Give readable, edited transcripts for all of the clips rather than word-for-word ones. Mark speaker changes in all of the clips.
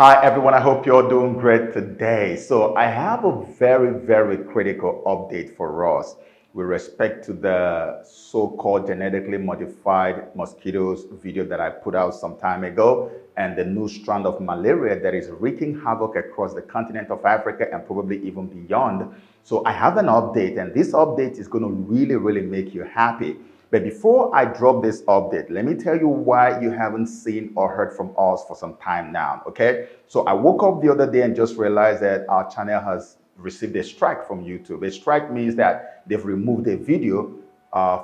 Speaker 1: Hi everyone, I hope you're doing great today. So I have a very critical update for us with respect to the so-called genetically modified mosquitoes video that I put out some time ago and the new strand of malaria that is wreaking havoc across the continent of Africa and probably even beyond. So I have an update, and this update is going to really make you happy. But before I drop this update, let me tell you why you haven't seen or heard from us for some time now, okay? So I woke up the other day and just realized that our channel has received a strike from YouTube. A strike means that they've removed a video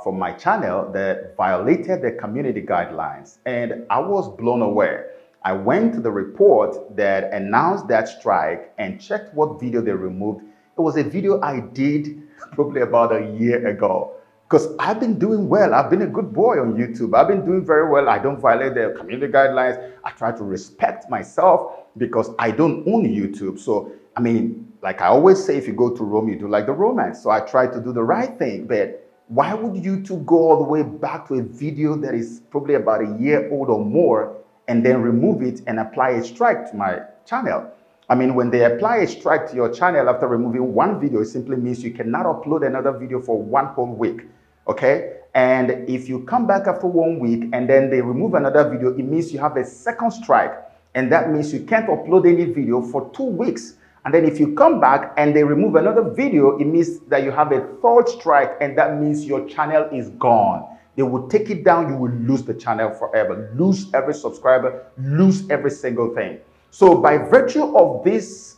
Speaker 1: from my channel that violated the community guidelines. And I was blown away. I went to the report that announced that strike and checked what video they removed. It was a video I did probably about a year ago. Because I've been doing well. I've been a good boy on YouTube. I've been doing very well. I don't violate the community guidelines. I try to respect myself because I don't own YouTube. So, I mean, like I always say, if you go to Rome, you do like the Romans. So I try to do the right thing. But why would YouTube go all the way back to a video that is probably about a year old or more and then remove it and apply a strike to my channel? I mean, when they apply a strike to your channel after removing one video, it simply means you cannot upload another video for 1 whole week. Okay, and if you come back after 1 week and then they remove another video, it means you have a second strike, and that means you can't upload any video for 2 weeks. And then if you come back and they remove another video, it means that you have a third strike, and that means your channel is gone. They will take it down. You will lose the channel forever, lose every subscriber, lose every single thing. So by virtue of this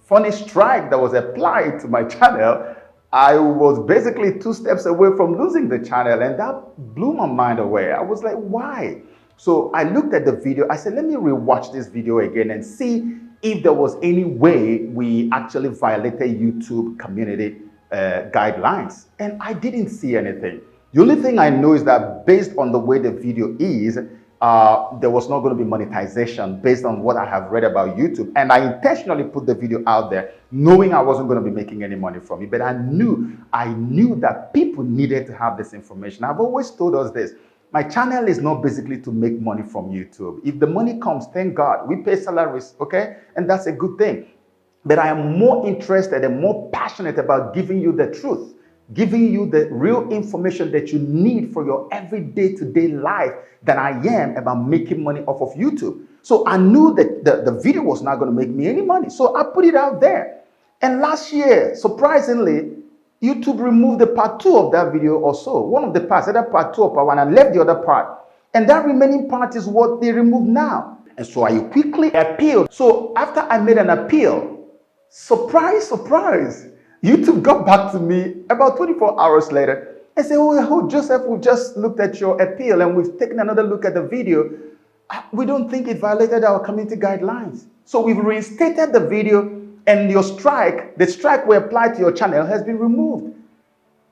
Speaker 1: funny strike that was applied to my channel, I was basically 2 steps away from losing the channel, and that blew my mind away. I was like, why? So I looked at the video. I said, let me rewatch this video again and see if there was any way we actually violated YouTube community guidelines. And I didn't see anything. The only thing I know is that based on the way the video is, there was not going to be monetization based on what I have read about YouTube. And I intentionally put the video out there knowing I wasn't going to be making any money from it. But I knew that people needed to have this information. I've always told us this. My channel is not basically to make money from YouTube. If the money comes, thank God. We pay salaries, okay? And that's a good thing. But I am more interested and more passionate about giving you the truth, giving you the real information that you need for your everyday to-day life than I am about making money off of YouTube. So I knew that the video was not going to make me any money. So I put it out there. And last year, surprisingly, YouTube removed the part 2 of that video or so. One of the parts, either part 2 or part 1, and left the other part. And that remaining part is what they removed now. And so I quickly appealed. So after I made an appeal, surprise, YouTube got back to me about 24 hours later and said, oh, Joseph, we just looked at your appeal and we've taken another look at the video. We don't think it violated our community guidelines. So we've reinstated the video, and your strike, the strike we applied to your channel, has been removed.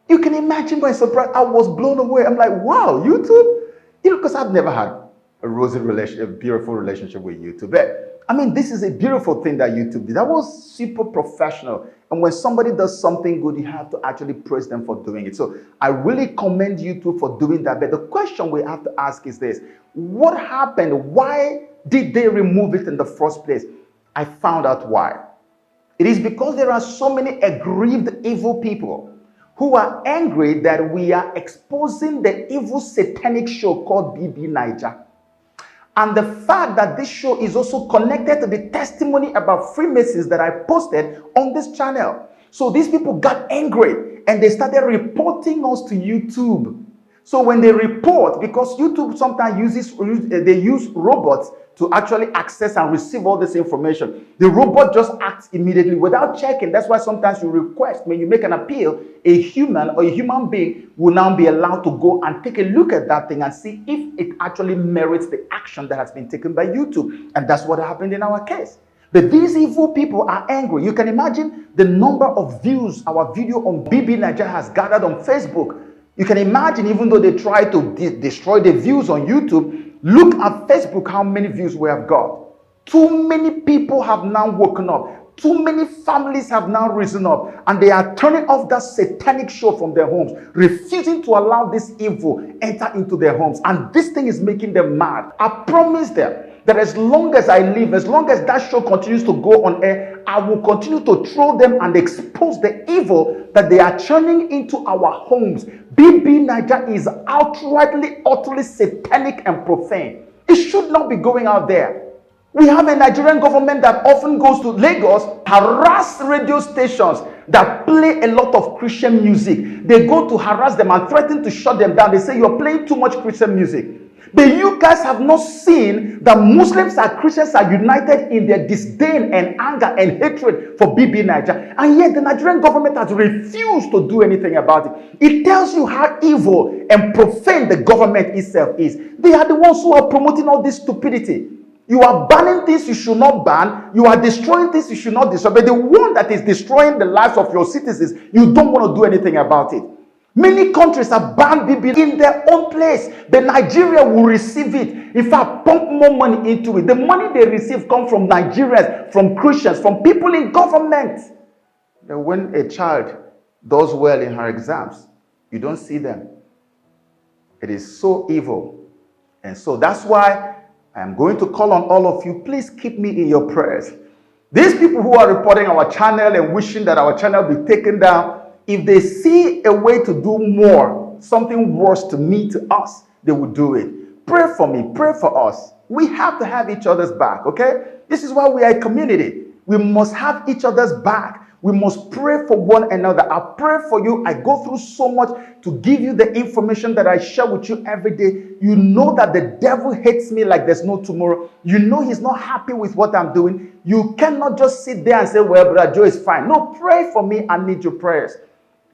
Speaker 1: You can imagine my surprise. I was blown away. I'm like, wow, YouTube? You know, because I've never had a rosy relationship, a beautiful relationship with YouTube. But I mean, this is a beautiful thing that YouTube did. That was super professional. And when somebody does something good, you have to actually praise them for doing it. So I really commend YouTube for doing that. But the question we have to ask is this: what happened? Why did they remove it in the first place? I found out why. It is because there are so many aggrieved evil people who are angry that we are exposing the evil satanic show called BB Niger. And the fact that this show is also connected to the testimony about Freemasons that I posted on this channel. So these people got angry and they started reporting us to YouTube. So when they report, because YouTube sometimes use robots to actually access and receive all this information. The robot just acts immediately without checking. That's why sometimes you request, when you make an appeal, a human or a human being will now be allowed to go and take a look at that thing and see if it actually merits the action that has been taken by YouTube. And that's what happened in our case. But these evil people are angry. You can imagine the number of views our video on BB Niger has gathered on Facebook. You can imagine, even though they try to destroy the views on YouTube, look at Facebook, how many views we have got. Too many people have now woken up. Too many families have now risen up, and they are turning off that satanic show from their homes, refusing to allow this evil enter into their homes. And this thing is making them mad. I promise them that as long as I live, as long as that show continues to go on air, I will continue to throw them and expose the evil that they are churning into our homes. BB Niger is outrightly, utterly satanic and profane. It should not be going out there. We have a Nigerian government that often goes to Lagos, harass radio stations that play a lot of Christian music. They go to harass them and threaten to shut them down. They say, you're playing too much Christian music. But you guys have not seen that Muslims and Christians are united in their disdain and anger and hatred for BB Niger. And yet the Nigerian government has refused to do anything about it. It tells you how evil and profane the government itself is. They are the ones who are promoting all this stupidity. You are banning things you should not ban. You are destroying things you should not destroy. But the one that is destroying the lives of your citizens, you don't want to do anything about it. Many countries have banned BB in their own place, but Nigeria will receive it. In fact, pump more money into it. The money they receive comes from Nigerians, from Christians, from people in government. But when a child does well in her exams, you don't see them. It is so evil. And so that's why I am going to call on all of you, please keep me in your prayers. These people who are reporting our channel and wishing that our channel be taken down, if they see a way to do more, something worse to me, to us, they will do it. Pray for me, pray for us. We have to have each other's back, okay? This is why we are a community. We must have each other's back. We must pray for one another. I pray for you. I go through so much to give you the information that I share with you every day. You know that the devil hates me like there's no tomorrow. You know he's not happy with what I'm doing. You cannot just sit there and say, well, Brother Joe is fine. No, pray for me. I need your prayers.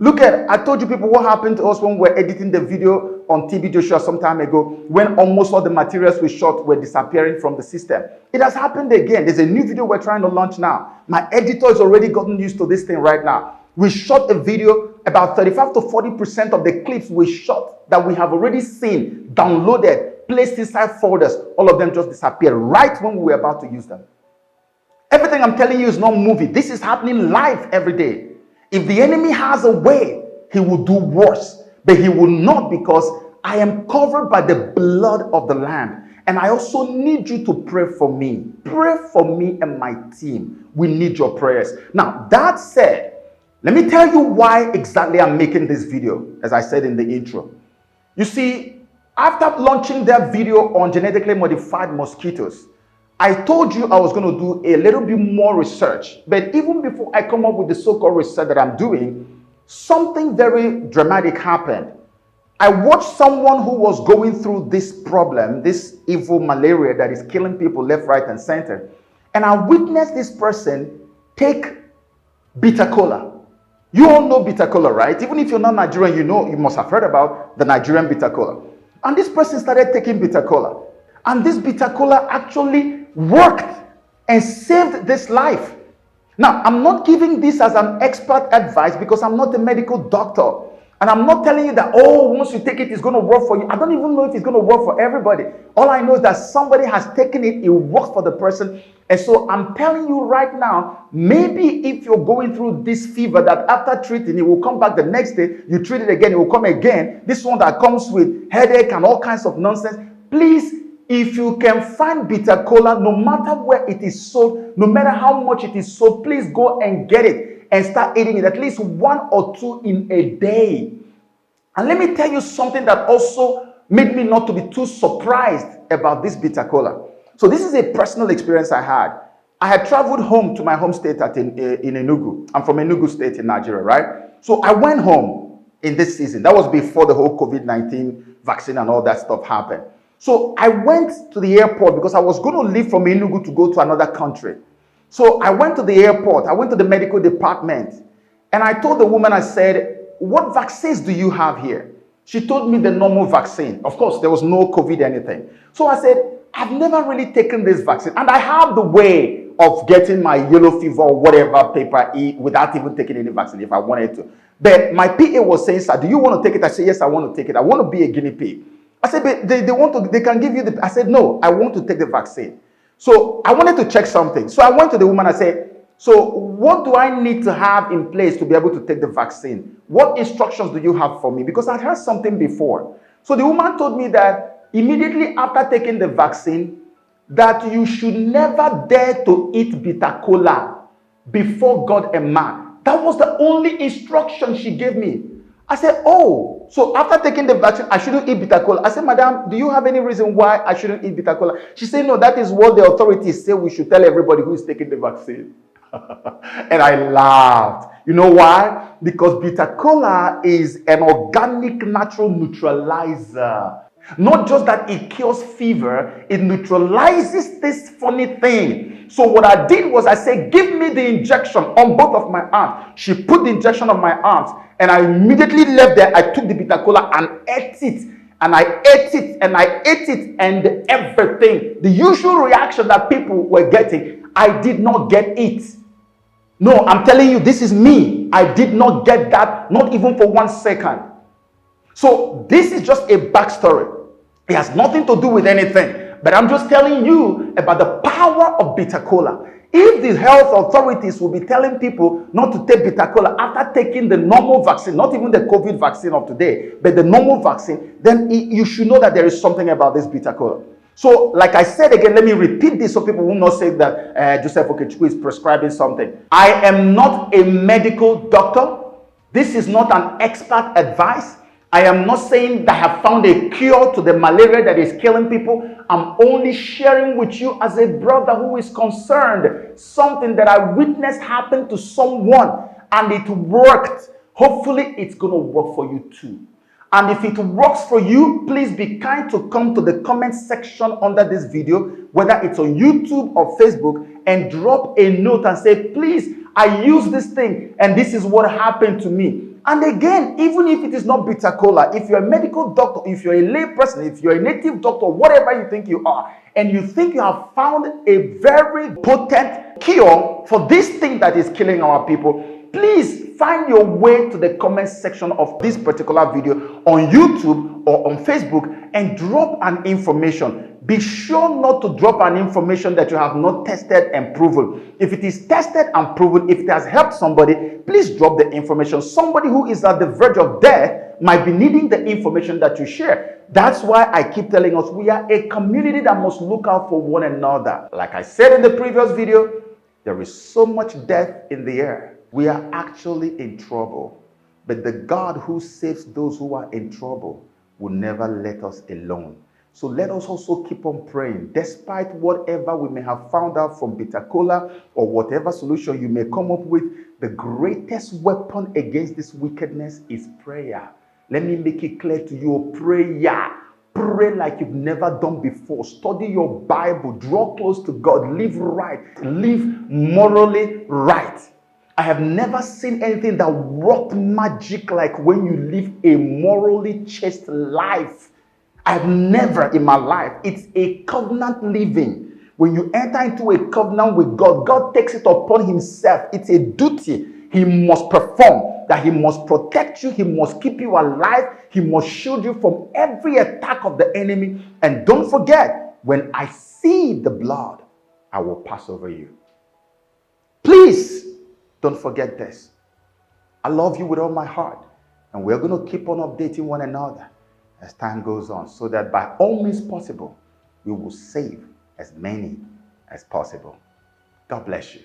Speaker 1: Look at, I told you people what happened to us when we were editing the video on TB Joshua some time ago, when almost all the materials we shot were disappearing from the system. It has happened again. There's a new video we're trying to launch now. My editor has already gotten used to this thing right now. We shot a video, about 35 to 40% of the clips we shot that we have already seen, downloaded, placed inside folders. All of them just disappeared right when we were about to use them. Everything I'm telling you is not movie. This is happening live every day. If the enemy has a way, he will do worse. But he will not, because I am covered by the blood of the Lamb. And I also need you to pray for me. Pray for me and my team. We need your prayers. Now, that said, let me tell you why exactly I'm making this video, as I said in the intro. You see, after launching that video on genetically modified mosquitoes, I told you I was going to do a little bit more research. But even before I come up with the so-called research that I'm doing, something very dramatic happened. I watched someone who was going through this problem, this evil malaria that is killing people left, right, and center. And I witnessed this person take bitter cola. You all know bitter cola, right? Even if you're not Nigerian, you know, you must have heard about the Nigerian bitter cola. And this person started taking bitter cola. And this bitter cola actually worked and saved this life. Now, I'm not giving this as an expert advice because I'm not a medical doctor. And I'm not telling you that, oh, once you take it, it's going to work for you. I don't even know if it's going to work for everybody. All I know is that somebody has taken it, it works for the person. And so I'm telling you right now, maybe if you're going through this fever that after treating, it will come back the next day, you treat it again, it will come again. This one that comes with headache and all kinds of nonsense, please, if you can find bitter cola, no matter where it is sold, no matter how much it is sold, please go and get it and start eating it, at least 1 or 2 in a day. And let me tell you something that also made me not to be too surprised about this bitter cola. So this is a personal experience I had. I had traveled home to my home state in Enugu. I'm from Enugu State in Nigeria, right? So I went home in this season. That was before the whole COVID-19 vaccine and all that stuff happened. So I went to the airport because I was going to leave from Enugu to go to another country. So I went to the airport. I went to the medical department. And I told the woman, I said, what vaccines do you have here? She told me the normal vaccine. Of course, there was no COVID anything. So I said, I've never really taken this vaccine. And I have the way of getting my yellow fever or whatever paper without even taking any vaccine if I wanted to. But my PA was saying, sir, do you want to take it? I said, yes, I want to take it. I want to be a guinea pig. I said, but they can give you the, I said, no, I want to take the vaccine. So I wanted to check something. So I went to the woman, I said, so what do I need to have in place to be able to take the vaccine? What instructions do you have for me? Because I'd heard something before. So the woman told me that immediately after taking the vaccine, that you should never dare to eat bitter kola before God and man. That was the only instruction she gave me. I said, oh, so after taking the vaccine, I shouldn't eat bitter kola. I said, madam, do you have any reason why I shouldn't eat bitter kola? She said, no, that is what the authorities say we should tell everybody who is taking the vaccine. And I laughed. You know why? Because bitter kola is an organic natural neutralizer. Not just that it cures fever, it neutralizes this funny thing. So what I did was I said, give me the injection on both of my arms. She put the injection on my arms, and I immediately left there. I took the bitter kola and ate it. And I ate it, and I ate it, and everything. The usual reaction that people were getting, I did not get it. No, I'm telling you, this is me. I did not get that, not even for 1 second. So this is just a backstory. It has nothing to do with anything. But I'm just telling you about the power of bitter kola. If the health authorities will be telling people not to take bitter kola after taking the normal vaccine, not even the COVID vaccine of today, but the normal vaccine, then you should know that there is something about this bitter kola. So, like I said again, let me repeat this so people will not say that Joseph Okechukwu is prescribing something. I am not a medical doctor. This is not an expert advice. I am not saying that I have found a cure to the malaria that is killing people. I'm only sharing with you as a brother who is concerned. Something that I witnessed happen to someone and it worked. Hopefully, it's going to work for you too. And if it works for you, please be kind to come to the comment section under this video, whether it's on YouTube or Facebook, and drop a note and say, please, I use this thing and this is what happened to me. And again, even if it is not bitter kola, if you're a medical doctor, if you're a lay person, if you're a native doctor, whatever you think you are, and you think you have found a very potent cure for this thing that is killing our people, please find your way to the comment section of this particular video on YouTube or on Facebook and drop an information. Be sure not to drop an information that you have not tested and proven. If it is tested and proven, if it has helped somebody, please drop the information. Somebody who is at the verge of death might be needing the information that you share. That's why I keep telling us we are a community that must look out for one another. Like I said in the previous video, there is so much death in the air. We are actually in trouble. But the God who saves those who are in trouble will never let us alone. So let us also keep on praying, despite whatever we may have found out from bitter kola or whatever solution you may come up with. The greatest weapon against this wickedness is prayer. Let me make it clear to you, prayer. Pray like you've never done before. Study your Bible. Draw close to God. Live right. Live morally right. I have never seen anything that worked magic like when you live a morally chaste life. I've never in my life. It's a covenant living. When you enter into a covenant with God, God takes it upon himself. It's a duty he must perform, that he must protect you, he must keep you alive, he must shield you from every attack of the enemy. And don't forget, when I see the blood, I will pass over you. Please don't forget this. I love you with all my heart, and we're going to keep on updating one another as time goes on, so that by all means possible, we will save as many as possible. God bless you.